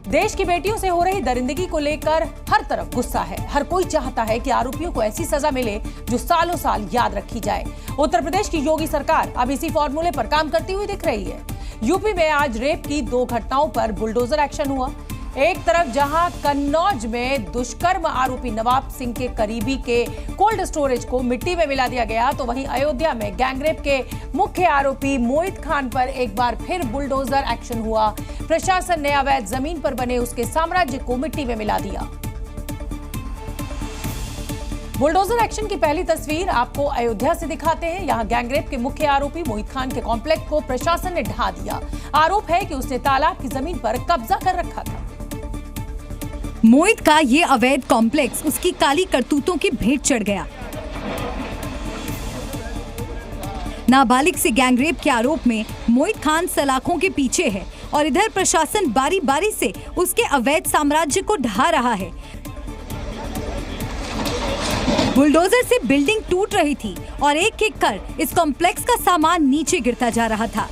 देश की बेटियों से हो रही दरिंदगी को लेकर हर तरफ गुस्सा है। हर कोई चाहता है कि आरोपियों को ऐसी सजा मिले जो सालों साल याद रखी जाए। उत्तर प्रदेश की योगी सरकार अब इसी फॉर्मूले पर काम करती हुई दिख रही है। यूपी में आज रेप की 2 घटनाओं पर बुलडोजर एक्शन हुआ। एक तरफ जहां कन्नौज में दुष्कर्म आरोपी नवाब सिंह के करीबी के कोल्ड स्टोरेज को मिट्टी में मिला दिया गया, तो वहीं अयोध्या में गैंगरेप के मुख्य आरोपी मोहित खान पर एक बार फिर बुलडोजर एक्शन हुआ। प्रशासन ने अवैध जमीन पर बने उसके साम्राज्य को मिट्टी में मिला दिया। बुलडोजर एक्शन की पहली तस्वीर आपको अयोध्या से दिखाते हैं। यहां गैंगरेप के मुख्य आरोपी मोहित खान के कॉम्प्लेक्स को प्रशासन ने ढहा दिया। आरोप है कि उसने तालाब की जमीन पर कब्जा कर रखा था। मोहित का ये अवैध कॉम्प्लेक्स उसकी काली करतूतों की भेंट चढ़ गया। नाबालिग से गैंगरेप के आरोप में मोहित खान सलाखों के पीछे है और इधर प्रशासन बारी बारी से उसके अवैध साम्राज्य को ढहा रहा है। बुलडोजर से बिल्डिंग टूट रही थी और एक एक कर इस कॉम्प्लेक्स का सामान नीचे गिरता जा रहा था।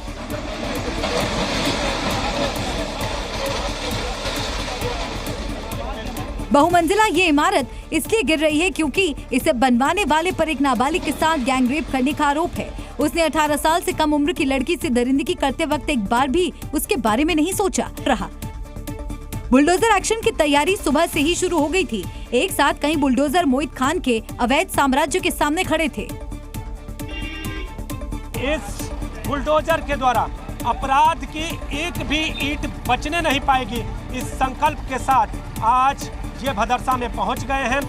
बहुमंजिला ये इमारत इसलिए गिर रही है क्योंकि इसे बनवाने वाले पर एक नाबालिग के साथ गैंगरेप करने का आरोप है। उसने 18 साल से कम उम्र की लड़की से दरिंदगी करते वक्त एक बार भी उसके बारे में नहीं सोचा रहा। बुलडोजर एक्शन की तैयारी सुबह से ही शुरू हो गई थी। एक साथ कई बुलडोजर मोहित खान के अवैध साम्राज्य के सामने खड़े थे। इस बुलडोजर के द्वारा अपराध की एक भी ईंट बचने नहीं पाएगी, इस संकल्प के साथ आज ये भदरसा में पहुंच गए हैं।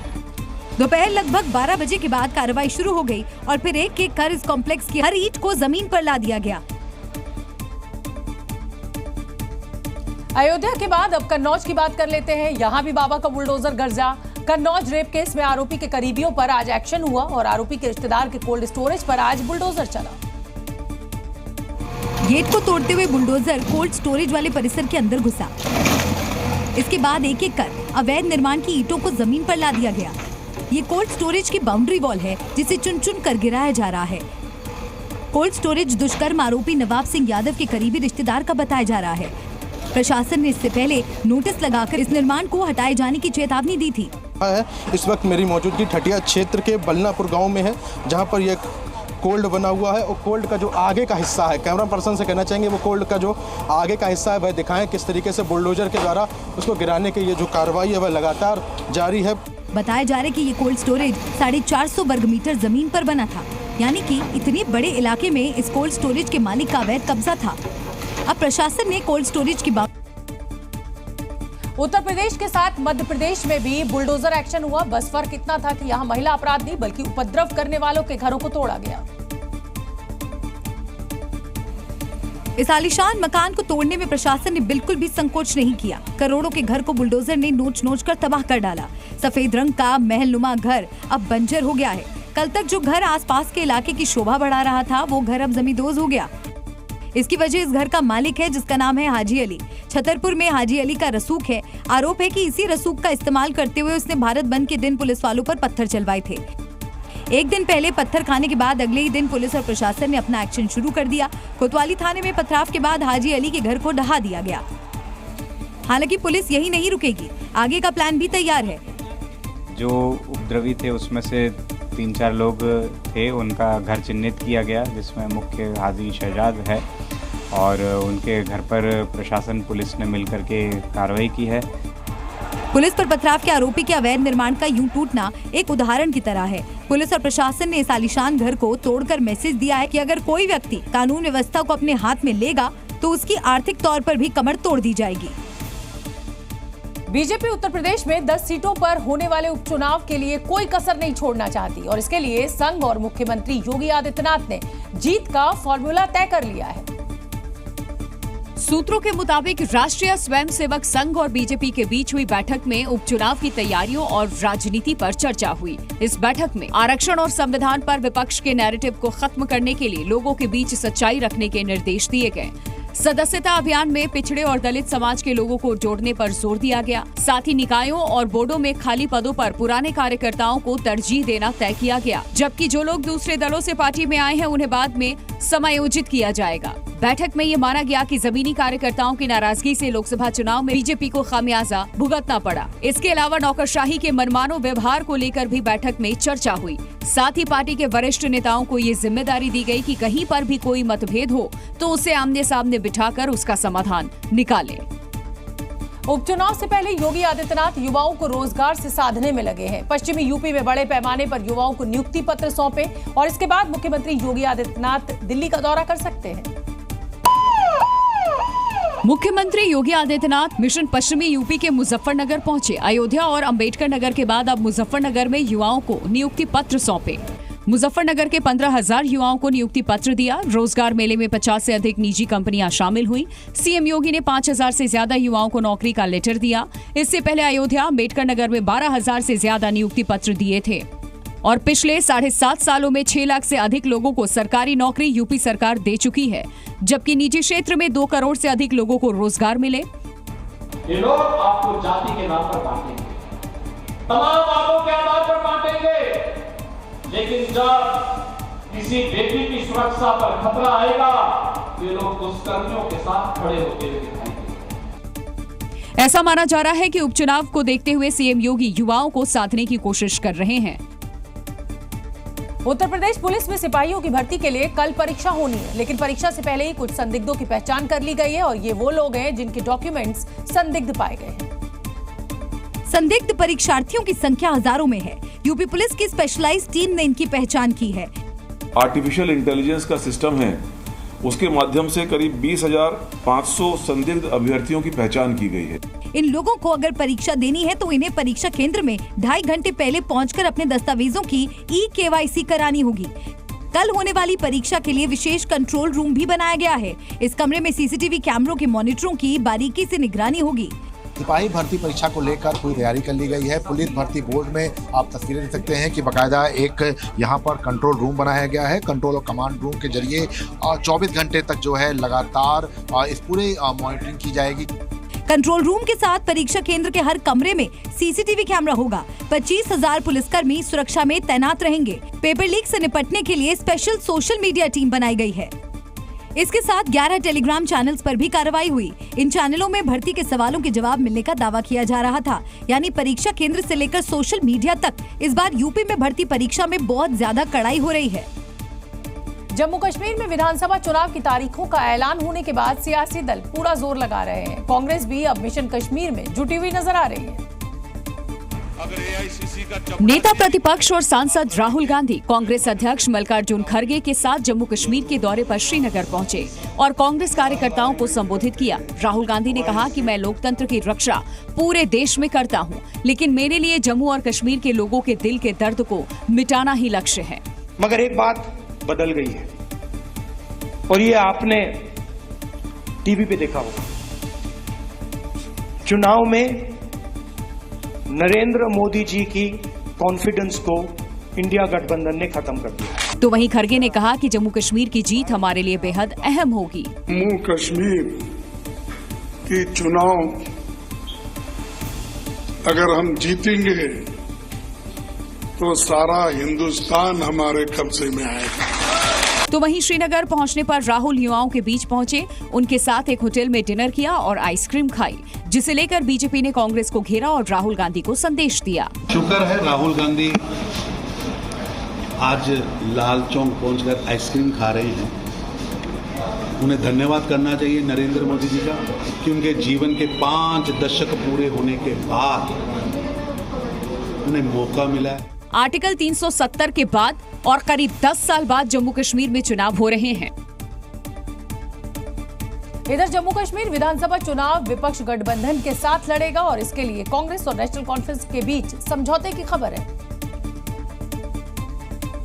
दोपहर लगभग 12 बजे के बाद कार्रवाई शुरू हो गई और फिर एक एक कर इस कॉम्प्लेक्स की हर ईंट को जमीन पर ला दिया गया। अयोध्या के बाद अब कन्नौज की बात कर लेते हैं। यहाँ भी बाबा का बुलडोजर गरजा। कन्नौज रेप केस में आरोपी के करीबियों पर आज एक्शन हुआ और आरोपी के रिश्तेदार के कोल्ड स्टोरेज पर आज बुलडोजर चला। गेट को तोड़ते हुए बुलडोजर कोल्ड स्टोरेज वाले परिसर के अंदर घुसा। इसके बाद एक एक कर अवैध निर्माण की ईंटों को जमीन पर ला दिया गया। ये कोल्ड स्टोरेज की बाउंड्री वॉल है जिसे चुन चुन कर गिराया जा रहा है। कोल्ड स्टोरेज दुष्कर्म आरोपी नवाब सिंह यादव के करीबी रिश्तेदार का बताया जा रहा है। प्रशासन ने इससे पहले नोटिस लगाकर इस निर्माण को हटाए जाने की चेतावनी दी थी। इस वक्त मेरी मौजूदगी ठटिया क्षेत्र के बलनापुर गांव में है, जहां पर यह कोल्ड बना हुआ है और कोल्ड का जो आगे का हिस्सा है, कैमरा पर्सन से कहना चाहेंगे वो कोल्ड का जो आगे का हिस्सा है वह दिखाएं किस तरीके से बुलडोजर के द्वारा उसको गिराने की ये जो कार्रवाई है वह लगातार जारी है। बताया जा रहा है कि ये कोल्ड स्टोरेज 450 वर्ग मीटर जमीन पर बना था, यानी कि इतने बड़े इलाके में इस कोल्ड स्टोरेज के मालिक का अवैध कब्जा था। अब प्रशासन ने कोल्ड स्टोरेज की उत्तर प्रदेश के साथ मध्य प्रदेश में भी बुलडोजर एक्शन हुआ। बस फर्क इतना था कि यहाँ महिला अपराध नहीं बल्कि उपद्रव करने वालों के घरों को तोड़ा गया। इस आलीशान मकान को तोड़ने में प्रशासन ने बिल्कुल भी संकोच नहीं किया। करोड़ों के घर को बुलडोजर ने नोच नोच कर तबाह कर डाला। सफेद रंग का महलनुमा घर अब बंजर हो गया है। कल तक जो घर आसपास के इलाके की शोभा बढ़ा रहा था वो घर अब जमींदोज हो गया। इसकी वजह इस घर का मालिक है जिसका नाम है हाजी अली। छतरपुर में हाजी अली का रसूख है। आरोप है कि इसी रसूख का इस्तेमाल करते हुए उसने भारत बंद के दिन पुलिस वालों पर पत्थर चलवाए थे। एक दिन पहले पत्थर खाने के बाद अगले ही दिन पुलिस और प्रशासन ने अपना एक्शन शुरू कर दिया। कोतवाली थाने में पथराव के बाद हाजी अली के घर को ढहा दिया गया। हालांकि पुलिस यही नहीं रुकेगी, आगे का प्लान भी तैयार है। जो उपद्रवी थे उसमें से 3-4 लोग थे, उनका घर चिन्हित किया गया जिसमें मुख्य हाजी शहजाद है और उनके घर पर प्रशासन पुलिस ने मिलकर के कार्रवाई की है। पुलिस पर पथराव के आरोपी के अवैध निर्माण का यूं टूटना एक उदाहरण की तरह है। पुलिस और प्रशासन ने इस आलीशान घर को तोड़कर मैसेज दिया है कि अगर कोई व्यक्ति कानून व्यवस्था को अपने हाथ में लेगा तो उसकी आर्थिक तौर पर भी कमर तोड़ दी जाएगी। बीजेपी उत्तर प्रदेश में 10 सीटों पर होने वाले उपचुनाव के लिए कोई कसर नहीं छोड़ना चाहती और इसके लिए संघ और मुख्यमंत्री योगी आदित्यनाथ ने जीत का फॉर्मूला तय कर लिया है। सूत्रों के मुताबिक राष्ट्रीय स्वयंसेवक संघ और बीजेपी के बीच हुई बैठक में उपचुनाव की तैयारियों और राजनीति पर चर्चा हुई। इस बैठक में आरक्षण और संविधान पर विपक्ष के नैरेटिव को खत्म करने के लिए लोगों के बीच सच्चाई रखने के निर्देश दिए गए। सदस्यता अभियान में पिछड़े और दलित समाज के लोगों को जोड़ने पर जोर दिया गया। साथ ही निकायों और बोर्डों में खाली पदों पर पुराने कार्यकर्ताओं को तरजीह देना तय किया गया, जबकि जो लोग दूसरे दलों से पार्टी में आए हैं उन्हें बाद में समायोजित किया जाएगा। बैठक में ये माना गया कि जमीनी कार्यकर्ताओं की नाराजगी से लोकसभा चुनाव में बीजेपी को खामियाजा भुगतना पड़ा। इसके अलावा नौकरशाही के मनमानो व्यवहार को लेकर भी बैठक में चर्चा हुई। साथ ही पार्टी के वरिष्ठ नेताओं को ये जिम्मेदारी दी गई कि कहीं पर भी कोई मतभेद हो तो उसे आमने सामने बिठाकर उसका समाधान निकाले। उपचुनाव से पहले योगी आदित्यनाथ युवाओं को रोजगार से साधने में लगे हैं। पश्चिमी यूपी में बड़े पैमाने पर युवाओं को नियुक्ति पत्र सौंपे और इसके बाद मुख्यमंत्री योगी आदित्यनाथ दिल्ली का दौरा कर सकते हैं। मुख्यमंत्री योगी आदित्यनाथ मिशन पश्चिमी यूपी के मुजफ्फरनगर पहुंचे। अयोध्या और अंबेडकर नगर के बाद अब मुजफ्फरनगर में युवाओं को नियुक्ति पत्र सौंपे। मुजफ्फरनगर के 15,000 युवाओं को नियुक्ति पत्र दिया। रोजगार मेले में 50 से अधिक निजी कंपनियां शामिल हुई। सीएम योगी ने 5,000 से ज्यादा युवाओं को नौकरी का लेटर दिया। इससे पहले अयोध्या अंबेडकर नगर में 12,000 से ज्यादा नियुक्ति पत्र दिए थे और पिछले 7.5 सालों में 6 लाख से अधिक लोगों को सरकारी नौकरी यूपी सरकार दे चुकी है, जबकि निजी क्षेत्र में 2 करोड़ से अधिक लोगों को रोजगार मिले। ये लोग आपको जाति के नाम पर बांटेंगे, तमाम बातों के आधार पर बांटेंगे, लेकिन जब किसी बेटी की सुरक्षा पर खतरा आएगा ये लोग दुष्कर्मियों के साथ खड़े होते हुए दिखाई देंगे। ऐसा माना जा रहा है कि उपचुनाव को देखते हुए सीएम योगी युवाओं को साधने की कोशिश कर रहे हैं। उत्तर प्रदेश पुलिस में सिपाहियों की भर्ती के लिए कल परीक्षा होनी है, लेकिन परीक्षा से पहले ही कुछ संदिग्धों की पहचान कर ली गई है और ये वो लोग हैं जिनके डॉक्यूमेंट्स संदिग्ध पाए गए हैं। संदिग्ध परीक्षार्थियों की संख्या हजारों में है। यूपी पुलिस की स्पेशलाइज्ड टीम ने इनकी पहचान की है। आर्टिफिशियल इंटेलिजेंस का सिस्टम है, उसके माध्यम से करीब 20,500 संदिग्ध अभ्यर्थियों की पहचान की गई है। इन लोगों को अगर परीक्षा देनी है तो इन्हें परीक्षा केंद्र में 2.5 घंटे पहले पहुंचकर अपने दस्तावेजों की KYC करानी होगी। कल होने वाली परीक्षा के लिए विशेष कंट्रोल रूम भी बनाया गया है। इस कमरे में CCTV कैमरों के मॉनिटरों की बारीकी से निगरानी होगी। सिपाही भर्ती परीक्षा को लेकर पूरी तैयारी कर ली गई है। पुलिस भर्ती बोर्ड में आप तस्वीरें देख सकते हैं कि बाकायदा एक यहाँ पर कंट्रोल रूम बनाया गया है। कंट्रोल और कमांड रूम के जरिए 24 घंटे तक जो है लगातार इस पूरे मॉनिटरिंग की जाएगी। कंट्रोल रूम के साथ परीक्षा केंद्र के हर कमरे में CCTV कैमरा होगा। 25,000 पुलिसकर्मी सुरक्षा में तैनात रहेंगे। पेपर लीक से निपटने के लिए स्पेशल सोशल मीडिया टीम बनाई गई है। इसके साथ 11 टेलीग्राम चैनल्स पर भी कार्रवाई हुई। इन चैनलों में भर्ती के सवालों के जवाब मिलने का दावा किया जा रहा था, यानी परीक्षा केंद्र से लेकर सोशल मीडिया तक इस बार यूपी में भर्ती परीक्षा में बहुत ज्यादा कड़ाई हो रही है। जम्मू कश्मीर में विधानसभा चुनाव की तारीखों का ऐलान होने के बाद सियासी दल पूरा जोर लगा रहे हैं। कांग्रेस भी अब मिशन कश्मीर में जुटी हुई नजर आ रही है। नेता प्रतिपक्ष और सांसद राहुल गांधी कांग्रेस अध्यक्ष मल्लिकार्जुन खड़गे के साथ जम्मू कश्मीर के दौरे पर श्रीनगर पहुंचे और कांग्रेस कार्यकर्ताओं को संबोधित किया। राहुल गांधी ने कहा कि मैं लोकतंत्र की रक्षा पूरे देश में करता हूं, लेकिन मेरे लिए जम्मू और कश्मीर के लोगों के दिल के दर्द को मिटाना ही लक्ष्य है। मगर एक बात बदल गई है और ये आपने टीवी पे देखा होगा। चुनाव में नरेंद्र मोदी जी की कॉन्फिडेंस को इंडिया गठबंधन ने खत्म कर दिया। तो वहीं खड़गे ने कहा कि जम्मू कश्मीर की जीत हमारे लिए बेहद अहम होगी। जम्मू कश्मीर की चुनाव अगर हम जीतेंगे तो सारा हिंदुस्तान हमारे कब्जे में आएगा। तो वहीं श्रीनगर पहुंचने पर राहुल युवाओं के बीच पहुंचे, उनके साथ एक होटल में डिनर किया और आइसक्रीम खाई, जिसे लेकर बीजेपी ने कांग्रेस को घेरा और राहुल गांधी को संदेश दिया। शुक्र है राहुल गांधी आज लाल चौक पहुंचकर आइसक्रीम खा रहे हैं। उन्हें धन्यवाद करना चाहिए नरेंद्र मोदी जी का कि उनके जीवन के 5 दशक पूरे होने के बाद उन्हें मौका मिला है। आर्टिकल 370 के बाद और करीब 10 साल बाद जम्मू कश्मीर में चुनाव हो रहे हैं। इधर जम्मू कश्मीर विधानसभा चुनाव विपक्ष गठबंधन के साथ लड़ेगा और इसके लिए कांग्रेस और नेशनल कॉन्फ्रेंस के बीच समझौते की खबर है।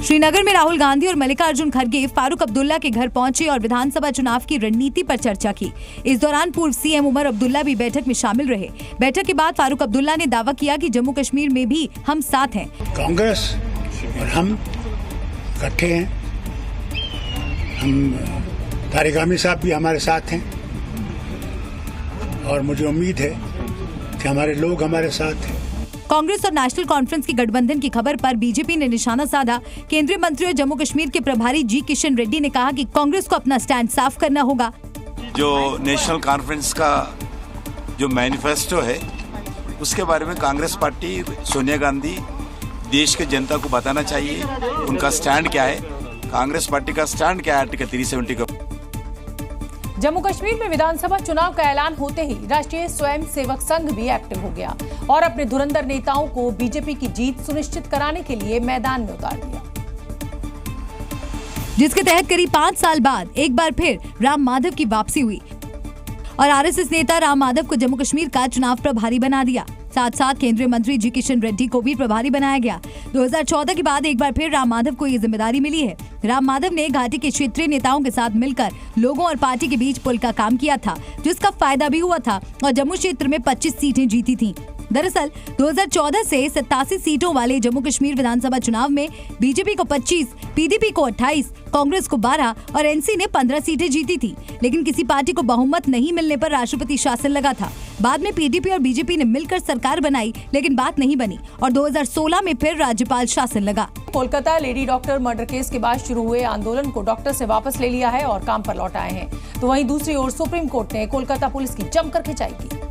श्रीनगर में राहुल गांधी और मल्लिकार्जुन खड़गे फारूक अब्दुल्ला के घर पहुंचे और विधानसभा चुनाव की रणनीति पर चर्चा की। इस दौरान पूर्व सीएम उमर अब्दुल्ला भी बैठक में शामिल रहे। बैठक के बाद फारूक अब्दुल्ला ने दावा किया कि जम्मू कश्मीर में भी हम साथ हैं। कांग्रेस और हम इकट्ठे हैं। हम तारिक आमिर साहब भी हमारे साथ हैं और मुझे उम्मीद है कि हमारे लोग हमारे साथ हैं। कांग्रेस और नेशनल कॉन्फ्रेंस की गठबंधन की खबर पर बीजेपी ने निशाना साधा। केंद्रीय मंत्री और जम्मू कश्मीर के प्रभारी जी किशन रेड्डी ने कहा कि कांग्रेस को अपना स्टैंड साफ करना होगा। जो नेशनल कॉन्फ्रेंस का जो मैनिफेस्टो है उसके बारे में कांग्रेस पार्टी सोनिया गांधी देश के जनता को बताना चाहिए उनका स्टैंड क्या है, कांग्रेस पार्टी का स्टैंड क्या है आर्टिकल 370 का। जम्मू कश्मीर में विधानसभा चुनाव का ऐलान होते ही राष्ट्रीय स्वयं सेवक संघ भी एक्टिव हो गया और अपने धुरंधर नेताओं को बीजेपी की जीत सुनिश्चित कराने के लिए मैदान में उतार दिया, जिसके तहत करीब 5 साल बाद एक बार फिर राम माधव की वापसी हुई और आरएसएस नेता राम माधव को जम्मू कश्मीर का चुनाव प्रभारी बना दिया। साथ साथ केंद्रीय मंत्री जी किशन रेड्डी को भी प्रभारी बनाया गया। 2014 के बाद एक बार फिर राम माधव को ये जिम्मेदारी मिली है। राम माधव ने घाटी के क्षेत्रीय नेताओं के साथ मिलकर लोगों और पार्टी के बीच पुल का काम किया था, जिसका फायदा भी हुआ था और जम्मू क्षेत्र में 25 सीटें जीती थीं। दरअसल 2014 से 87 सीटों वाले जम्मू कश्मीर विधानसभा चुनाव में बीजेपी को 25, पीडीपी को 28, कांग्रेस को 12 और एनसी ने 15 सीटें जीती थी। लेकिन किसी पार्टी को बहुमत नहीं मिलने पर राष्ट्रपति शासन लगा था। बाद में पीडीपी और बीजेपी ने मिलकर सरकार बनाई, लेकिन बात नहीं बनी और 2016 में फिर राज्यपाल शासन लगा। Kolkata lady doctor murder case के बाद शुरू हुए आंदोलन को डॉक्टर से वापस ले लिया है और काम पर लौट आए हैं। तो वहीं दूसरी ओर सुप्रीम कोर्ट ने कोलकाता पुलिस की जमकर खिंचाई की।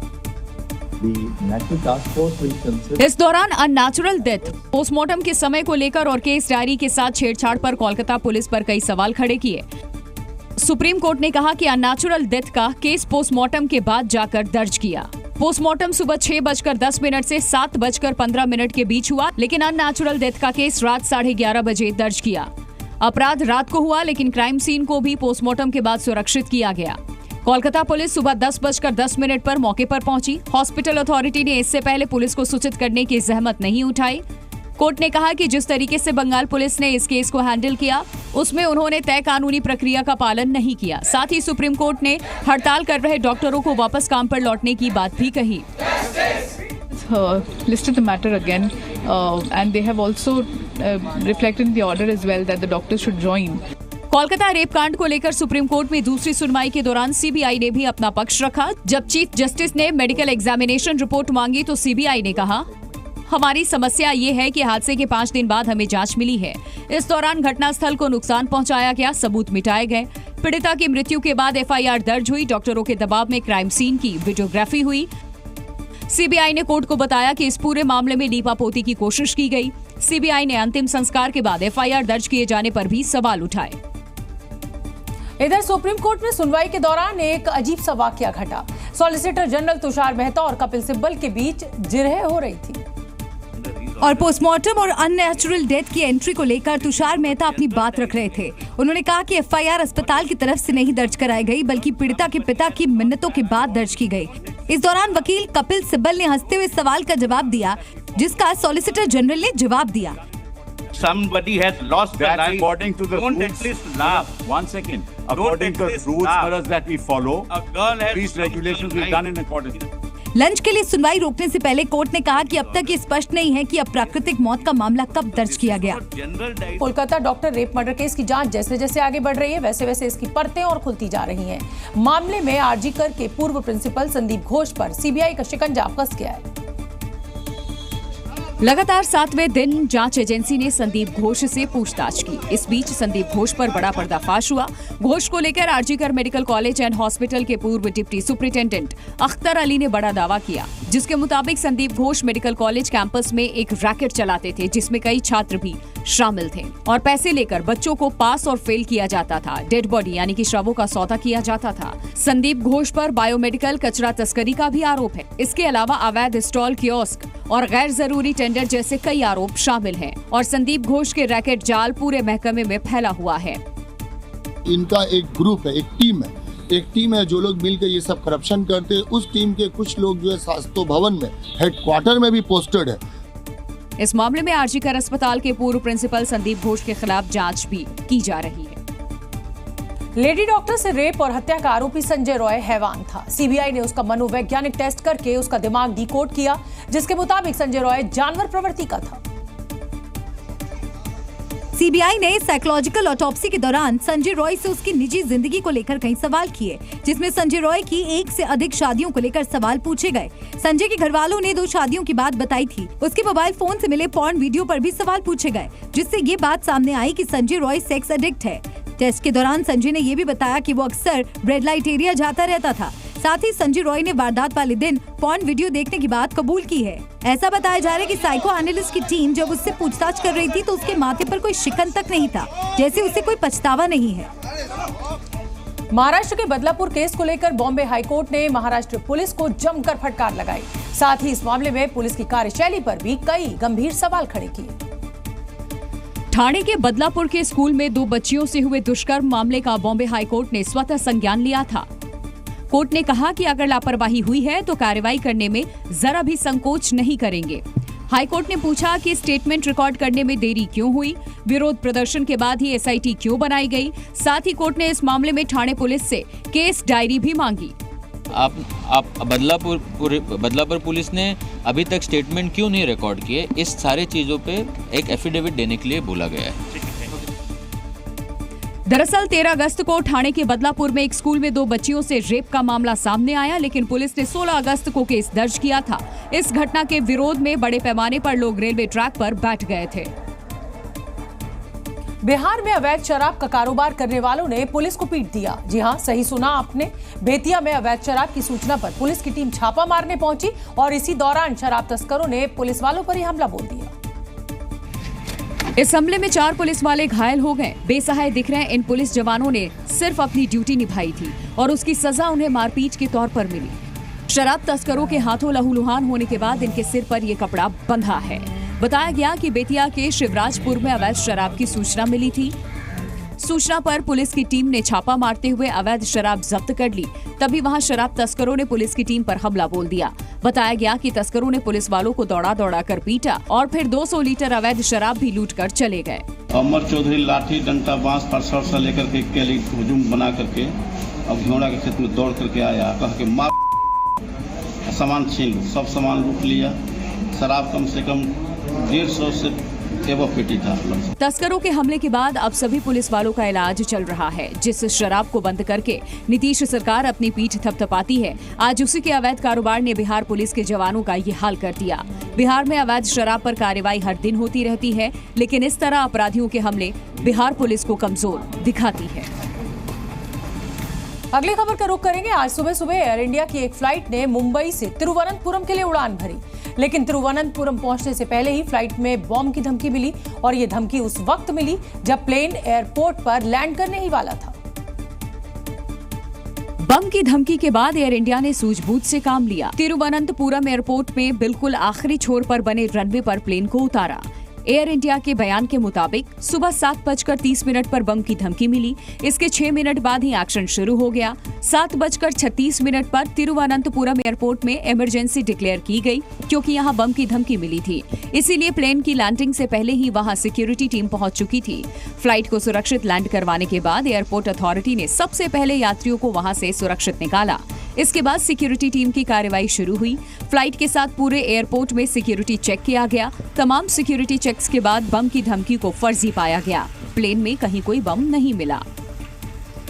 इस दौरान अननेचुरल डेथ पोस्टमार्टम के समय को लेकर और केस डायरी के साथ छेड़छाड़ पर कोलकाता पुलिस पर कई सवाल खड़े किए। सुप्रीम कोर्ट ने कहा कि अननेचुरल डेथ का केस पोस्टमार्टम के बाद जाकर दर्ज किया। पोस्टमार्टम सुबह 6:10 से 7:15 के बीच हुआ, लेकिन अननेचुरल डेथ का केस रात 11:30 बजे दर्ज किया। अपराध रात को हुआ, लेकिन क्राइम सीन को भी पोस्टमार्टम के बाद सुरक्षित किया गया। कोलकाता पुलिस सुबह 10:10 पर मौके पर पहुंची। हॉस्पिटल अथॉरिटी ने इससे पहले पुलिस को सूचित करने की जहमत नहीं उठाई। कोर्ट ने कहा कि जिस तरीके से बंगाल पुलिस ने इस केस को हैंडल किया, उसमें उन्होंने तय कानूनी प्रक्रिया का पालन नहीं किया। साथ ही सुप्रीम कोर्ट ने हड़ताल कर रहे डॉक्टरों को वापस काम पर लौटने की बात भी कही। Listed the matter again and they have also reflected in the order as well that the doctors should join. Kolkata rape कांड को लेकर सुप्रीम कोर्ट में दूसरी सुनवाई के दौरान सीबीआई ने भी अपना पक्ष रखा। जब चीफ जस्टिस ने मेडिकल एग्जामिनेशन रिपोर्ट मांगी तो सीबीआई ने कहा, हमारी समस्या ये है कि हादसे के 5 दिन बाद हमें जांच मिली है। इस दौरान घटनास्थल को नुकसान पहुंचाया गया, सबूत मिटाए गए। पीड़िता की मृत्यु के बाद एफआईआर दर्ज हुई। डॉक्टरों के दबाव में क्राइम सीन की वीडियोग्राफी हुई। सीबीआई ने कोर्ट को बताया कि इस पूरे मामले में लीपापोती की कोशिश की गई। सीबीआई ने अंतिम संस्कार के बाद एफआईआर दर्ज किए जाने पर भी सवाल उठाए। इधर सुप्रीम कोर्ट में सुनवाई के दौरान एक अजीब सा वाकया घटा। सॉलिसिटर जनरल तुषार मेहता और कपिल सिब्बल के बीच जिरह हो रही थी और पोस्टमार्टम और अननेचुरल डेथ की एंट्री को लेकर तुषार मेहता अपनी बात रख रहे थे। उन्होंने कहा कि एफआईआर अस्पताल की तरफ से नहीं दर्ज कराई गई, बल्कि पीड़िता के पिता की मिन्नतों के बाद दर्ज की गई। इस दौरान वकील कपिल सिब्बल ने हंसते हुए सवाल का जवाब दिया, जिसका सॉलिसिटर जनरल ने जवाब दिया। Somebody has lost their life. According to the Don't rules. at least laugh. One second. Don't According to at the least rules laugh. that we follow, A girl has these regulations we've done in accordance. Lunch के लिए सुनवाई रोकने से पहले court ने कहा कि अब तक ये स्पष्ट नहीं है कि अप्राकृतिक मौत का मामला कब दर्ज किया गया। Kolkata doctor rape murder case की जांच जैसे जैसे आगे बढ़ रही है, वैसे वैसे इसकी परतें और खुलती जा रही हैं। मामले में आरजीकर के पूर्व प्रिंसिपल संदीप घोष पर सीबीआई का शिकंजा कस गया है। लगातार 7वें दिन जांच एजेंसी ने संदीप घोष से पूछताछ की। इस बीच संदीप घोष पर बड़ा पर्दाफाश हुआ। घोष को लेकर RG Kar medical college and hospital के पूर्व डिप्टी सुपरिटेंडेंट अख्तर अली ने बड़ा दावा किया, जिसके मुताबिक Sandeep Ghosh medical college campus में एक रैकेट चलाते थे, जिसमें कई छात्र भी शामिल थे और पैसे लेकर बच्चों को पास और फेल किया जाता था। डेड बॉडी यानी कि शवों का सौदा किया जाता था। संदीप घोष पर बायोमेडिकल कचरा तस्करी का भी आरोप है। इसके अलावा अवैध स्टॉल, कियोस्क और गैर जरूरी टेंडर जैसे कई आरोप शामिल हैं और संदीप घोष के रैकेट जाल पूरे महकमे में फैला हुआ है। इनका एक ग्रुप है, एक टीम है जो लोग मिलकर ये सब करप्शन करते हैं। उस टीम के कुछ लोग जो है शास्त्रो भवन में हेडक्वार्टर में भी पोस्टेड है। इस मामले में आरजीकर अस्पताल के पूर्व प्रिंसिपल संदीप घोष के खिलाफ जांच भी की जा रही है। लेडी डॉक्टर से रेप और हत्या का आरोपी संजय रॉय हैवान था। सीबीआई ने उसका मनोवैज्ञानिक टेस्ट करके उसका दिमाग डिकोड किया, जिसके मुताबिक संजय रॉय जानवर प्रवृत्ति का था। सीबीआई ने साइकोलॉजिकल ऑटोप्सी के दौरान संजय रॉय से उसकी निजी जिंदगी को लेकर कई सवाल किए, जिसमें संजय रॉय की 1 से अधिक शादियों को लेकर सवाल पूछे गए। संजय के घर वालों ने 2 शादियों की बात बताई थी। उसके मोबाइल फोन से मिले पॉर्न वीडियो पर भी सवाल पूछे गए, जिससे ये बात सामने आई कि संजय रॉय सेक्स एडिक्ट है। टेस्ट के दौरान संजय ने ये भी बताया कि वो अक्सर रेड लाइट एरिया जाता रहता था। साथ ही संजय रॉय ने वारदात वाले दिन पॉर्न वीडियो देखने की बात कबूल की है। ऐसा बताया जा रहा है कि साइको एनालिस्ट की टीम जब उससे पूछताछ कर रही थी तो उसके माथे पर कोई शिकन तक नहीं था, जैसे उसे कोई पछतावा नहीं है। महाराष्ट्र के बदलापुर केस को लेकर बॉम्बे हाईकोर्ट ने महाराष्ट्र पुलिस को जमकर फटकार लगाई। साथ ही इस मामले में पुलिस की कार्यशैली पर भी कई गंभीर सवाल खड़े किए। ठाणे के बदलापुर के स्कूल में 2 बच्चियों से हुए दुष्कर्म मामले का बॉम्बे हाईकोर्ट ने स्वतः संज्ञान लिया था। कोर्ट ने कहा कि अगर लापरवाही हुई है तो कार्रवाई करने में जरा भी संकोच नहीं करेंगे। हाईकोर्ट ने पूछा कि स्टेटमेंट रिकॉर्ड करने में देरी क्यों हुई, विरोध प्रदर्शन के बाद ही एसआईटी क्यों बनाई गई। साथ ही कोर्ट ने इस मामले में ठाणे पुलिस से केस डायरी भी मांगी। आप बदलापुर पुलिस ने अभी तक स्टेटमेंट क्यों नहीं रिकॉर्ड किए, इस सारे चीजों पे एक एफिडेविट देने के लिए बोला गया है। दरअसल 13 अगस्त को ठाणे के बदलापुर में एक स्कूल में 2 बच्चियों से रेप का मामला सामने आया, लेकिन पुलिस ने 16 अगस्त को केस दर्ज किया था। इस घटना के विरोध में बड़े पैमाने पर लोग रेलवे ट्रैक पर बैठ गए थे। बिहार में अवैध शराब का कारोबार करने वालों ने पुलिस को पीट दिया। जी हां, सही सुना आपने। बेतिया में अवैध शराब की सूचना पर पुलिस की टीम छापा मारने पहुंची और इसी दौरान शराब तस्करों ने पुलिस वालों पर ही हमला बोल दिया। इस हमले में 4 पुलिस वाले घायल हो गए। बेसहाय दिख रहे इन पुलिस जवानों ने सिर्फ अपनी ड्यूटी निभाई थी और उसकी सजा उन्हें मारपीट के तौर पर मिली। शराब तस्करों के हाथों लहूलुहान होने के बाद इनके सिर पर ये कपड़ा बंधा है। बताया गया कि बेतिया के शिवराजपुर में अवैध शराब की सूचना मिली थी। सूचना पर पुलिस की टीम ने छापा मारते हुए अवैध शराब जब्त कर ली। तभी वहां शराब तस्करों ने पुलिस की टीम पर हमला बोल दिया। बताया गया कि तस्करों ने पुलिस वालों को दौड़ा कर पीटा और फिर 200 लीटर अवैध शराब भी लूट कर चले गए। अमर चौधरी लाठी डंडा बांस फरसा लेकर के हुजूम बना करके अब घोड़ा के खेत में दौड़ करके आया, कह के मार सामान छीन लो। सब सामान लूट लिया। शराब कम से कम 150 से पेटी था। तस्करों के हमले के बाद अब सभी पुलिस वालों का इलाज चल रहा है। जिस शराब को बंद करके नीतीश सरकार अपनी पीठ थपथपाती है, आज उसी के अवैध कारोबार ने बिहार पुलिस के जवानों का ये हाल कर दिया। बिहार में अवैध शराब पर कार्रवाई हर दिन होती रहती है, लेकिन इस तरह अपराधियों के हमले बिहार पुलिस को कमजोर दिखाती है। अगली खबर का रुख करेंगे। आज सुबह सुबह एयर इंडिया की एक फ्लाइट ने मुंबई से तिरुवनंतपुरम के लिए उड़ान भरी, लेकिन तिरुवनंतपुरम पहुंचने से पहले ही फ्लाइट में बॉम्ब की धमकी मिली और ये धमकी उस वक्त मिली जब प्लेन एयरपोर्ट पर लैंड करने ही वाला था। बम की धमकी के बाद एयर इंडिया ने सूझबूझ से काम लिया। तिरुवनंतपुरम एयरपोर्ट में बिल्कुल आखिरी छोर पर बने रनवे पर प्लेन को उतारा। एयर इंडिया के बयान के मुताबिक सुबह 7:30 पर बम की धमकी मिली। इसके 6 मिनट बाद ही एक्शन शुरू हो गया। 7:36 पर तिरुवनंतपुरम एयरपोर्ट में इमरजेंसी डिक्लेयर की गई, क्योंकि यहां बम की धमकी मिली थी। इसीलिए प्लेन की लैंडिंग से पहले ही वहां सिक्योरिटी टीम पहुंच चुकी थी। फ्लाइट को सुरक्षित लैंड करवाने के बाद एयरपोर्ट अथॉरिटी ने सबसे पहले यात्रियों को वहां से सुरक्षित निकाला। इसके बाद सिक्योरिटी टीम की कार्रवाई शुरू हुई। फ्लाइट के साथ पूरे एयरपोर्ट में सिक्योरिटी चेक किया गया। तमाम सिक्योरिटी चेक्स के बाद बम की धमकी को फर्जी पाया गया। प्लेन में कहीं कोई बम नहीं मिला।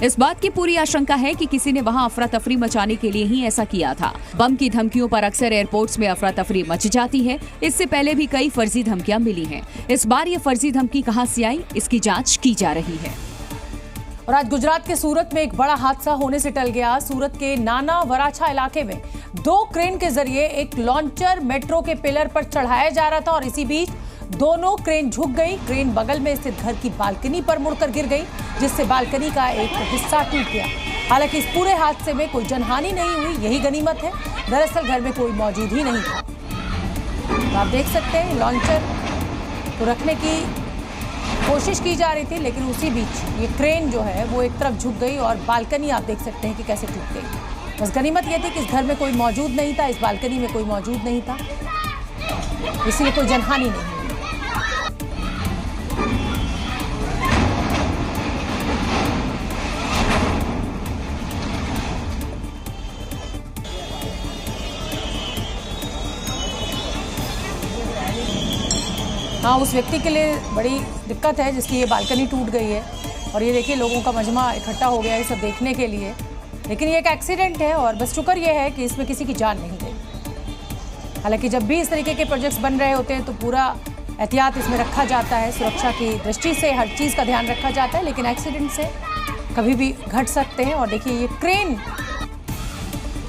इस बात की पूरी आशंका है कि किसी ने वहां अफरा तफरी मचाने के लिए ही ऐसा किया था। बम की धमकियों पर अक्सर एयरपोर्ट्स में अफरा तफरी मच जाती है। इससे पहले भी कई फर्जी धमकियां मिली हैं। इस बार ये फर्जी धमकी कहां से आई, इसकी जांच की जा रही है। और आज गुजरात के सूरत में एक बड़ा हादसा होने से टल गया। सूरत के नाना वराछा इलाके में 2 क्रेन के जरिए एक लॉन्चर मेट्रो के पिलर पर चढ़ाया जा रहा था और इसी बीच दोनों क्रेन झुक गई। क्रेन बगल में स्थित घर की बालकनी पर मुड़कर गिर गई, जिससे बालकनी का एक हिस्सा टूट गया। हालांकि इस पूरे हादसे में कोई जनहानि नहीं हुई, यही गनीमत है। दरअसल घर में कोई मौजूद ही नहीं था। तो आप देख सकते हैं लॉन्चर को रखने की कोशिश की जा रही थी, लेकिन उसी बीच ये क्रेन जो है वो एक तरफ झुक गई और बालकनी आप देख सकते हैं कि कैसे टूट गई। बस गनीमत ये थी कि इस घर में कोई मौजूद नहीं था, इस बालकनी में कोई मौजूद नहीं था, इसलिए कोई जनहानि नहीं हुई। हाँ, उस व्यक्ति के लिए बड़ी दिक्कत है जिसकी ये बालकनी टूट गई है और ये देखिए लोगों का मजमा इकट्ठा हो गया है सब देखने के लिए। लेकिन ये एक एक्सीडेंट है और बस शुक्र ये है कि इसमें किसी की जान नहीं गई। हालांकि जब भी इस तरीके के प्रोजेक्ट्स बन रहे होते हैं तो पूरा एहतियात इसमें रखा जाता है, सुरक्षा की दृष्टि से हर चीज़ का ध्यान रखा जाता है, लेकिन एक्सीडेंट से कभी भी घट सकते हैं। और देखिए ये क्रेन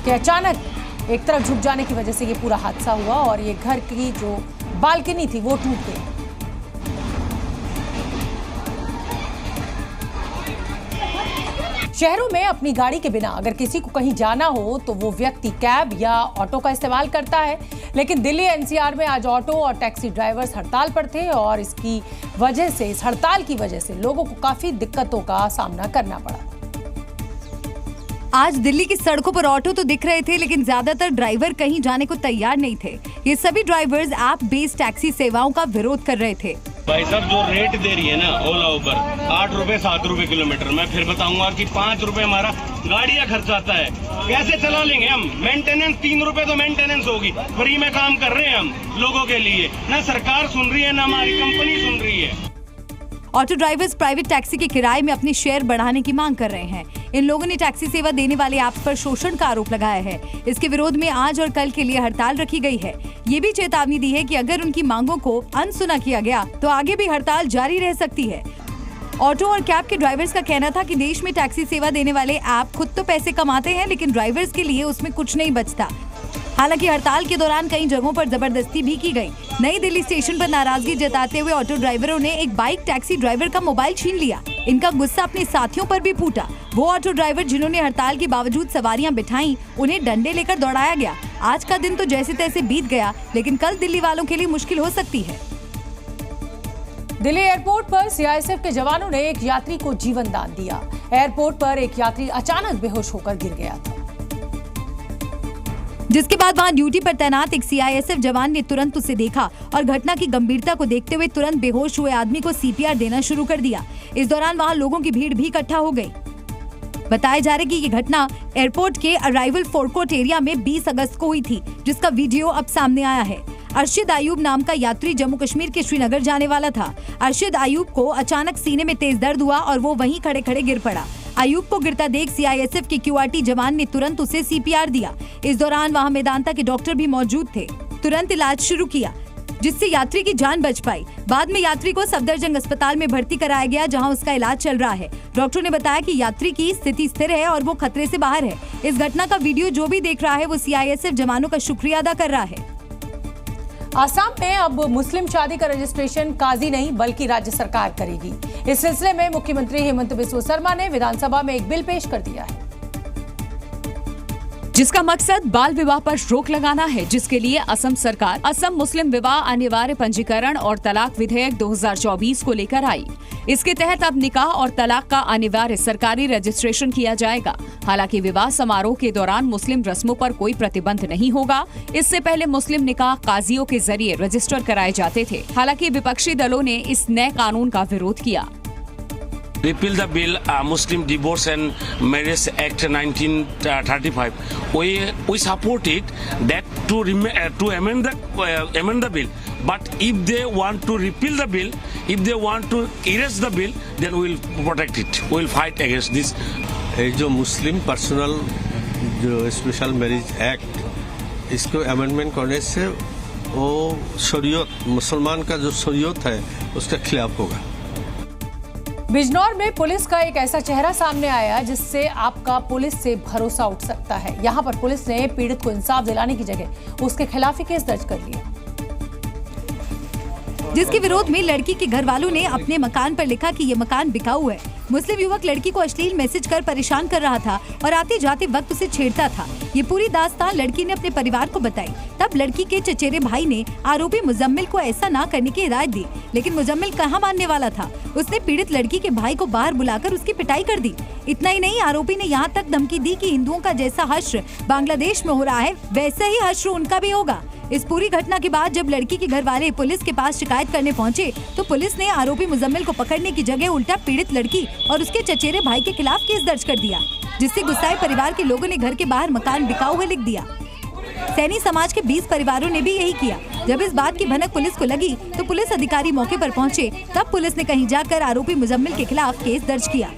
के अचानक एक तरफ झुक जाने की वजह से ये पूरा हादसा हुआ और ये घर की जो बालकनी थी वो टूट गई। शहरों में अपनी गाड़ी के बिना अगर किसी को कहीं जाना हो तो वो व्यक्ति कैब या ऑटो का इस्तेमाल करता है, लेकिन दिल्ली एनसीआर में आज ऑटो और टैक्सी ड्राइवर्स हड़ताल पर थे और इसकी वजह से, इस हड़ताल की वजह से लोगों को काफी दिक्कतों का सामना करना पड़ा। आज दिल्ली की सड़कों पर ऑटो तो दिख रहे थे, लेकिन ज्यादातर ड्राइवर कहीं जाने को तैयार नहीं थे। ये सभी ड्राइवर्स ऐप बेस्ड टैक्सी सेवाओं का विरोध कर रहे थे। भाई साहब, जो रेट दे रही है ना ओला उबर, 8 रुपए 7 रुपए किलोमीटर, मैं फिर बताऊंगा कि 5 रुपए हमारा गाड़ी का खर्च आता है, कैसे चला लेंगे हम? मेंटेनेंस 3 रुपए तो मेंटेनेंस होगी, फ्री में काम कर रहे हैं हम लोगों के लिए। ना सरकार सुन रही है ना हमारी कंपनी सुन रही है। ऑटो ड्राइवर्स प्राइवेट टैक्सी के किराए में अपनी शेयर बढ़ाने की मांग कर रहे हैं। इन लोगों ने टैक्सी सेवा देने वाले ऐप्स पर शोषण का आरोप लगाया है। इसके विरोध में आज और कल के लिए हड़ताल रखी गई है। ये भी चेतावनी दी है कि अगर उनकी मांगों को अनसुना किया गया तो आगे भी हड़ताल जारी रह सकती है। ऑटो और कैब के ड्राइवर्स का कहना था कि देश में टैक्सी सेवा देने वाले ऐप खुद तो पैसे कमाते हैं, लेकिन ड्राइवर्स के लिए उसमें कुछ नहीं बचता। हालांकि हड़ताल के दौरान कई जगहों पर जबरदस्ती भी की गई। नई दिल्ली स्टेशन पर नाराजगी जताते हुए ऑटो ड्राइवरों ने एक बाइक टैक्सी ड्राइवर का मोबाइल छीन लिया। इनका गुस्सा अपने साथियों पर भी फूटा। वो ऑटो ड्राइवर जिन्होंने हड़ताल के बावजूद सवारियां बिठाई, उन्हें डंडे लेकर दौड़ाया गया। आज का दिन तो जैसे तैसे बीत गया, लेकिन कल दिल्ली वालों के लिए मुश्किल हो सकती है। दिल्ली एयरपोर्ट पर सीआईएसएफ के जवानों ने एक यात्री को जीवन दान दिया। एयरपोर्ट पर एक यात्री अचानक बेहोश होकर गिर गया था, जिसके बाद वहां ड्यूटी पर तैनात एक सीआईएसएफ जवान ने तुरंत उसे देखा और घटना की गंभीरता को देखते हुए तुरंत बेहोश हुए आदमी को सीपीआर देना शुरू कर दिया। इस दौरान वहां लोगों की भीड़ भी इकट्ठा हो गई। बताया जा रहा है कि ये घटना एयरपोर्ट के अराइवल फोरकोर्ट एरिया में 20 अगस्त को हुई थी, जिसका वीडियो अब सामने आया है। अर्शिद आयूब नाम का यात्री जम्मू कश्मीर के श्रीनगर जाने वाला था। अर्शिद आयूब को अचानक सीने में तेज दर्द हुआ और वो वहीं खड़े खड़े गिर पड़ा। आयूब को गिरता देख सीआईएसएफ के क्यूआरटी जवान ने तुरंत उसे सीपीआर दिया। इस दौरान वहां मेदांता के डॉक्टर भी मौजूद थे। तुरंत इलाज शुरू किया, जिससे यात्री की जान बच पाई। बाद में यात्री को सफदरजंग अस्पताल में भर्ती कराया गया, जहां उसका इलाज चल रहा है। डॉक्टर ने बताया कि यात्री की स्थिति स्थिर है और वो खतरे से बाहर है। इस घटना का वीडियो जो भी देख रहा है वो सीआईएसएफ जवानों का शुक्रिया अदा कर रहा है। आसाम में अब मुस्लिम शादी का रजिस्ट्रेशन काजी नहीं बल्कि राज्य सरकार करेगी। इस सिलसिले में मुख्यमंत्री हेमंत बिस्वा शर्मा ने विधानसभा में एक बिल पेश कर दिया है, जिसका मकसद बाल विवाह पर रोक लगाना है, जिसके लिए असम सरकार असम मुस्लिम विवाह अनिवार्य पंजीकरण और तलाक विधेयक 2024 को लेकर आई। इसके तहत अब निकाह और तलाक का अनिवार्य सरकारी रजिस्ट्रेशन किया जाएगा। हालांकि विवाह समारोह के दौरान मुस्लिम रस्मों पर कोई प्रतिबंध नहीं होगा। इससे पहले मुस्लिम निकाह काजियों के जरिए रजिस्टर कराए जाते थे। हालांकि विपक्षी दलों ने इस नए कानून का विरोध किया। Repeal the bill, Muslim Divorce and Marriage Act 1935. We support it that to amend the bill. But if they want to repeal the bill, if they want to erase the bill, then we will protect it. We will fight against this. जो मुस्लिम personal जो special marriage act, इसको amendment करने से वो शरीयत, मुसलमान का जो शरीयत है उसके खिलाफ होगा। बिजनौर में पुलिस का एक ऐसा चेहरा सामने आया जिससे आपका पुलिस से भरोसा उठ सकता है। यहां पर पुलिस ने पीड़ित को इंसाफ दिलाने की जगह उसके खिलाफ ही केस दर्ज कर लिया, जिसके विरोध में लड़की के घर वालों ने अपने मकान पर लिखा कि ये मकान बिकाऊ है। मुस्लिम युवक लड़की को अश्लील मैसेज कर परेशान कर रहा था और आते जाते वक्त उसे छेड़ता था। ये पूरी दास्तान लड़की ने अपने परिवार को बताई। तब लड़की के चचेरे भाई ने आरोपी मुजम्मिल को ऐसा ना करने की हिदायत दी, लेकिन मुजम्मिल कहाँ मानने वाला था। उसने पीड़ित लड़की के भाई को बाहर बुलाकर उसकी पिटाई कर दी। इतना ही नहीं, आरोपी ने यहाँ तक धमकी दी कि हिंदुओं का जैसा हश्र बांग्लादेश में हो रहा है वैसा ही हश्र उनका भी होगा। इस पूरी घटना के बाद जब लड़की के घर वाले पुलिस के पास शिकायत करने पहुंचे तो पुलिस ने आरोपी मुजम्मिल को पकड़ने की जगह उल्टा पीड़ित लड़की और उसके चचेरे भाई के खिलाफ केस दर्ज कर दिया, जिससे गुस्साए परिवार के लोगों ने घर के बाहर मकान बिकाऊ है लिख दिया। सैनी समाज के 20 परिवारों ने भी यही किया। जब इस बात की भनक पुलिस को लगी तो पुलिस अधिकारी मौके पर पहुंचे। तब पुलिस ने कहीं जाकर आरोपी मुजम्मिल के खिलाफ केस दर्ज किया।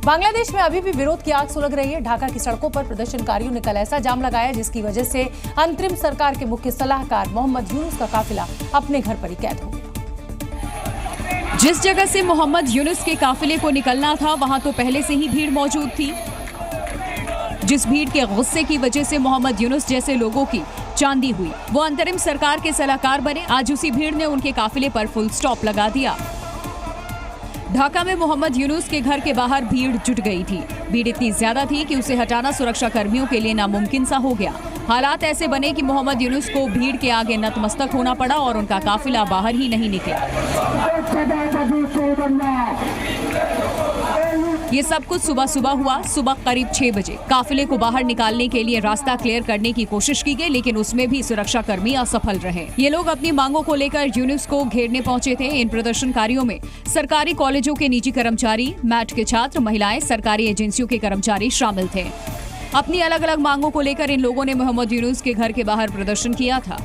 बांग्लादेश में अभी भी विरोध की आग सुलग रही है। ढाका की सड़कों पर प्रदर्शनकारियों ने कल ऐसा जाम लगाया जिसकी वजह से अंतरिम सरकार के मुख्य सलाहकार मोहम्मद यूनुस का काफिला अपने घर पर ही कैद हो गया। जिस जगह से मोहम्मद यूनुस के काफिले को निकलना था वहां तो पहले से ही भीड़ मौजूद थी। जिस भीड़ के गुस्से की वजह से मोहम्मद यूनुस जैसे लोगों की चांदी हुई, वो अंतरिम सरकार के सलाहकार बने। आज उसी भीड़ ने उनके काफिले पर फुल स्टॉप लगा दिया। ढाका में मोहम्मद यूनुस के घर के बाहर भीड़ जुट गई थी। भीड़ इतनी ज्यादा थी कि उसे हटाना सुरक्षा कर्मियों के लिए नामुमकिन सा हो गया। हालात ऐसे बने कि मोहम्मद यूनुस को भीड़ के आगे नतमस्तक होना पड़ा और उनका काफिला बाहर ही नहीं निकला। ये सब कुछ सुबह सुबह हुआ। सुबह करीब 6 बजे काफिले को बाहर निकालने के लिए रास्ता क्लियर करने की कोशिश की गई, लेकिन उसमें भी सुरक्षा कर्मी असफल रहे। ये लोग अपनी मांगों को लेकर यूनुस को घेरने पहुंचे थे। इन प्रदर्शनकारियों में सरकारी कॉलेजों के निजी कर्मचारी, मैट के छात्र, महिलाएं, सरकारी एजेंसियों के कर्मचारी शामिल थे। अपनी अलग अलग मांगों को लेकर इन लोगों ने मोहम्मद यूनुस के घर के बाहर प्रदर्शन किया था।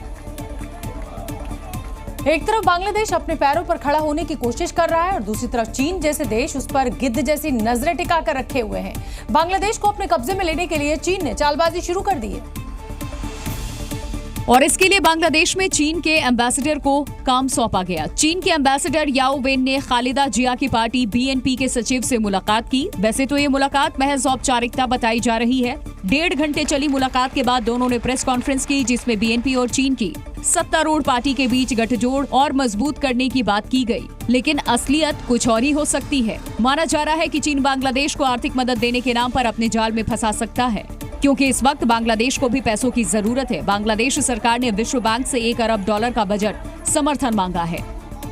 एक तरफ बांग्लादेश अपने पैरों पर खड़ा होने की कोशिश कर रहा है और दूसरी तरफ चीन जैसे देश उस पर गिद्ध जैसी नजरें टिकाकर रखे हुए हैं। बांग्लादेश को अपने कब्जे में लेने के लिए चीन ने चालबाजी शुरू कर दी है और इसके लिए बांग्लादेश में चीन के एम्बेसडर को काम सौंपा गया। चीन के एम्बेसडर याओ वेन ने खालिदा जिया की पार्टी बीएनपी के सचिव से मुलाकात की। वैसे तो ये मुलाकात महज औपचारिकता बताई जा रही है। 1.5 घंटे चली मुलाकात के बाद दोनों ने प्रेस कॉन्फ्रेंस की, जिसमें बीएनपी और चीन की सत्तारूढ़ पार्टी के बीच गठजोड़ और मजबूत करने की बात की गई। लेकिन असलियत कुछ और ही हो सकती है। माना जा रहा है कि चीन बांग्लादेश को आर्थिक मदद देने के नाम पर अपने जाल में फंसा सकता है, क्योंकि इस वक्त बांग्लादेश को भी पैसों की जरूरत है। बांग्लादेश सरकार ने विश्व बैंक से $1 अरब का बजट समर्थन मांगा है।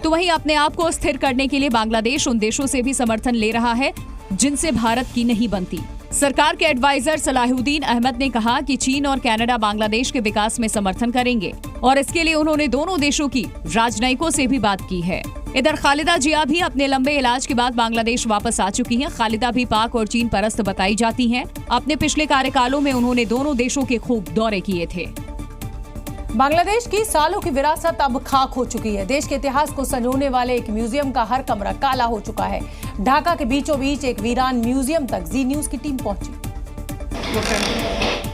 तो वहीं अपने आप को स्थिर करने के लिए बांग्लादेश उन देशों से भी समर्थन ले रहा है जिनसे भारत की नहीं बनती। सरकार के एडवाइजर सलाहुद्दीन अहमद ने कहा कि चीन और कनाडा बांग्लादेश के विकास में समर्थन करेंगे और इसके लिए उन्होंने दोनों देशों की राजनयिकों से भी बात की है। इधर खालिदा जिया भी अपने लंबे इलाज के बाद बांग्लादेश वापस आ चुकी हैं। खालिदा भी पाक और चीन परस्त बताई जाती हैं। अपने पिछले कार्यकालों में उन्होंने दोनों देशों के खूब दौरे किए थे। बांग्लादेश की सालों की विरासत अब खाक हो चुकी है। देश के इतिहास को संजोने वाले एक म्यूजियम का हर कमरा काला हो चुका है। ढाका के बीचों बीच एक वीरान म्यूजियम तक जी न्यूज की टीम पहुंची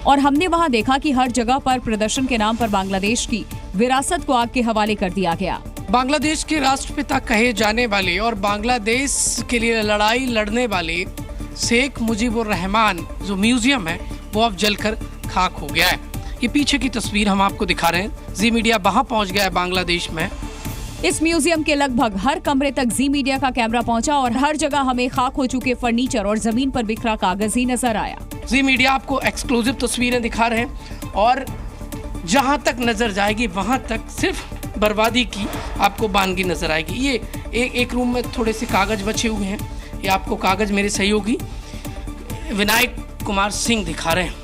और हमने वहां देखा कि हर जगह पर प्रदर्शन के नाम पर बांग्लादेश की विरासत को आग के हवाले कर दिया गया। बांग्लादेश के राष्ट्रपिता कहे जाने वाले और बांग्लादेश के लिए लड़ाई लड़ने वाले शेख मुजीबुर रहमान जो म्यूजियम है वो अब जलकर खाक हो गया है। ये पीछे की तस्वीर हम आपको दिखा रहे हैं। जी मीडिया वहां पहुंच गया है बांग्लादेश में। इस म्यूजियम के लगभग हर कमरे तक जी मीडिया का कैमरा पहुंचा और हर जगह हमें खाक हो चुके फर्नीचर और जमीन पर बिखरा कागज ही नजर आया। जी मीडिया आपको एक्सक्लूसिव तस्वीरें दिखा रहे हैं और जहां तक नजर जाएगी वहां तक सिर्फ बर्बादी की आपको बानगी नजर आएगी। ये एक रूम में थोड़े से कागज बचे हुए हैं। ये आपको कागज मेरे सहयोगी विनायक कुमार सिंह दिखा रहे हैं।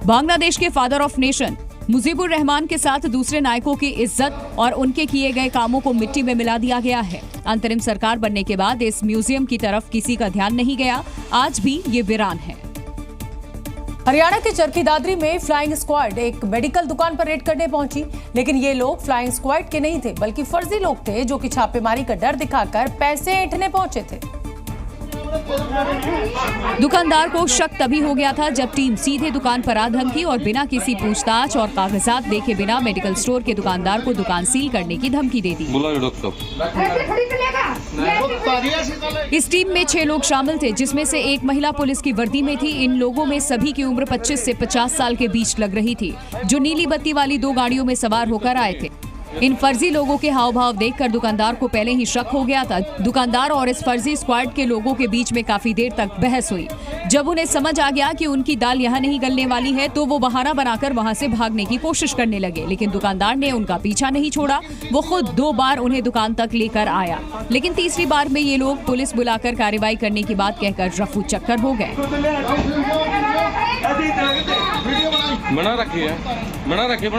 बांग्लादेश के father of nation Mujibur Rahman के साथ दूसरे नायकों की इज्जत और उनके किए गए कामों को मिट्टी में मिला दिया गया है। अंतरिम सरकार बनने के बाद इस म्यूजियम की तरफ किसी का ध्यान नहीं गया। आज भी ये वीरान है। हरियाणा के चरखी दादरी में फ्लाइंग स्क्वाड एक मेडिकल दुकान पर रेड करने पहुंची, लेकिन ये लोग फ्लाइंग स्क्वाड के नहीं थे बल्कि फर्जी लोग थे जो कि छापेमारी का डर दिखाकर पैसे ऐंठने पहुंचे थे। दुकानदार को शक तभी हो गया था जब टीम सीधे दुकान पर आ धमकी और बिना किसी पूछताछ और कागजात देखे बिना मेडिकल स्टोर के दुकानदार को दुकान सील करने की धमकी दे दी। इस टीम में 6 लोग शामिल थे, जिसमें से एक महिला पुलिस की वर्दी में थी। इन लोगों में सभी की उम्र 25 से 50 साल के बीच लग रही थी, जो नीली बत्ती वाली 2 गाड़ियों में सवार होकर आए थे। इन फर्जी लोगों के हाव भाव देखकर दुकानदार को पहले ही शक हो गया था। दुकानदार और इस फर्जी स्क्वाड के लोगों के बीच में काफी देर तक बहस हुई। जब उन्हें समझ आ गया कि उनकी दाल यहाँ नहीं गलने वाली है तो वो बहाना बनाकर वहाँ से भागने की कोशिश करने लगे, लेकिन दुकानदार ने उनका पीछा नहीं छोड़ा। वो खुद 2 बार उन्हें दुकान तक लेकर आया, लेकिन तीसरी बार में ये लोग पुलिस बुलाकर कार्रवाई करने की बात कहकर रफू चक्कर हो गए। बना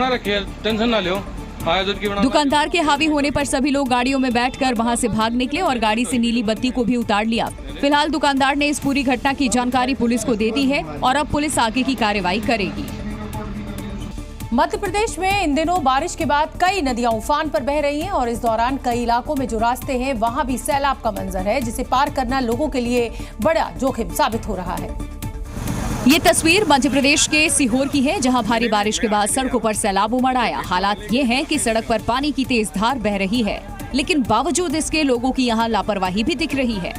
रखिए, टेंशन ना लो। दुकानदार के हावी होने पर सभी लोग गाड़ियों में बैठकर वहां से भाग निकले और गाड़ी से नीली बत्ती को भी उतार लिया। फिलहाल दुकानदार ने इस पूरी घटना की जानकारी पुलिस को दे दी है और अब पुलिस आगे की कार्रवाई करेगी। मध्य प्रदेश में इन दिनों बारिश के बाद कई नदियां उफान पर बह रही हैं और इस दौरान कई इलाकों में जो रास्ते हैं वहां भी सैलाब का मंजर है, जिसे पार करना लोगों के लिए बड़ा जोखिम साबित हो रहा है। ये तस्वीर मध्य प्रदेश के सीहोर की है, जहां भारी बारिश के बाद सड़कों पर सैलाब उमड़ आया। हालात ये हैं कि सड़क पर पानी की तेज धार बह रही है, लेकिन बावजूद इसके लोगों की यहाँ लापरवाही भी दिख रही है।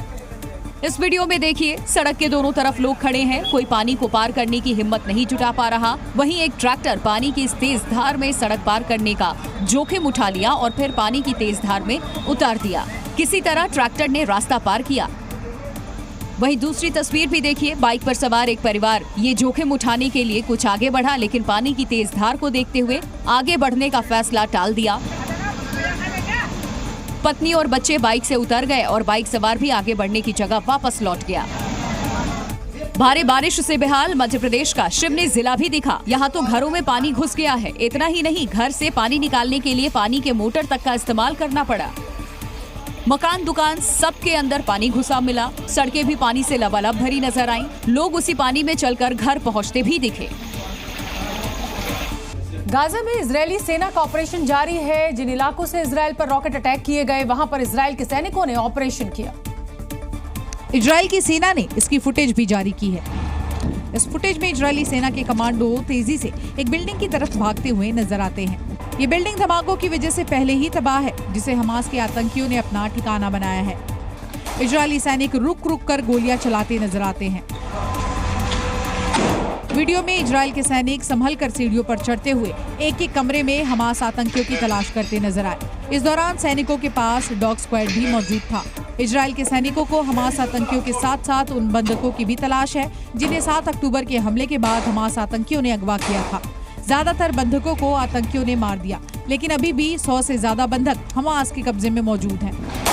इस वीडियो में देखिए, सड़क के दोनों तरफ लोग खड़े हैं, कोई पानी को पार करने की हिम्मत नहीं जुटा पा रहा। वहीं एक ट्रैक्टर पानी की इस तेज धार में सड़क पार करने का जोखिम उठा लिया और फिर पानी की तेज धार में उतार दिया। किसी तरह ट्रैक्टर ने रास्ता पार किया। वहीं दूसरी तस्वीर भी देखिए, बाइक पर सवार एक परिवार ये जोखिम उठाने के लिए कुछ आगे बढ़ा, लेकिन पानी की तेज धार को देखते हुए आगे बढ़ने का फैसला टाल दिया। पत्नी और बच्चे बाइक से उतर गए और बाइक सवार भी आगे बढ़ने की जगह वापस लौट गया। भारी बारिश से बेहाल मध्य प्रदेश का शिवनी जिला भी दिखा। यहाँ तो घरों में पानी घुस गया है। इतना ही नहीं, घर से पानी निकालने के लिए पानी के मोटर तक का इस्तेमाल करना पड़ा। मकान दुकान सबके अंदर पानी घुसा मिला। सड़कें भी पानी से लबालब भरी नजर आईं। लोग उसी पानी में चलकर घर पहुँचते भी दिखे। गाजा में इजरायली सेना का ऑपरेशन जारी है। जिन इलाकों से इजरायल पर रॉकेट अटैक किए गए, वहां पर इजरायल के सैनिकों ने ऑपरेशन किया। इजरायल की सेना ने इसकी फुटेज भी जारी की है। इस फुटेज में इजरायली सेना के कमांडो तेजी से एक बिल्डिंग की तरफ भागते हुए नजर आते हैं। ये बिल्डिंग धमाकों की वजह से पहले ही तबाह है, जिसे हमास के आतंकियों ने अपना ठिकाना बनाया है। इजरायली सैनिक रुक रुक कर गोलियां चलाते नजर आते हैं। वीडियो में इजरायल के सैनिक संभल कर सीढ़ियों पर चढ़ते हुए एक एक कमरे में हमास आतंकियों की तलाश करते नजर आए। इस दौरान सैनिकों के पास डॉग स्क्वाड भी मौजूद था। इजरायल के सैनिकों को हमास आतंकियों के साथ साथ उन बंधकों की भी तलाश है जिन्हें 7 अक्टूबर के हमले के बाद हमास आतंकियों ने अगवा किया था। ज्यादातर बंधकों को आतंकियों ने मार दिया, लेकिन अभी भी 100 से ज्यादा बंधक हमास के कब्जे में मौजूद हैं।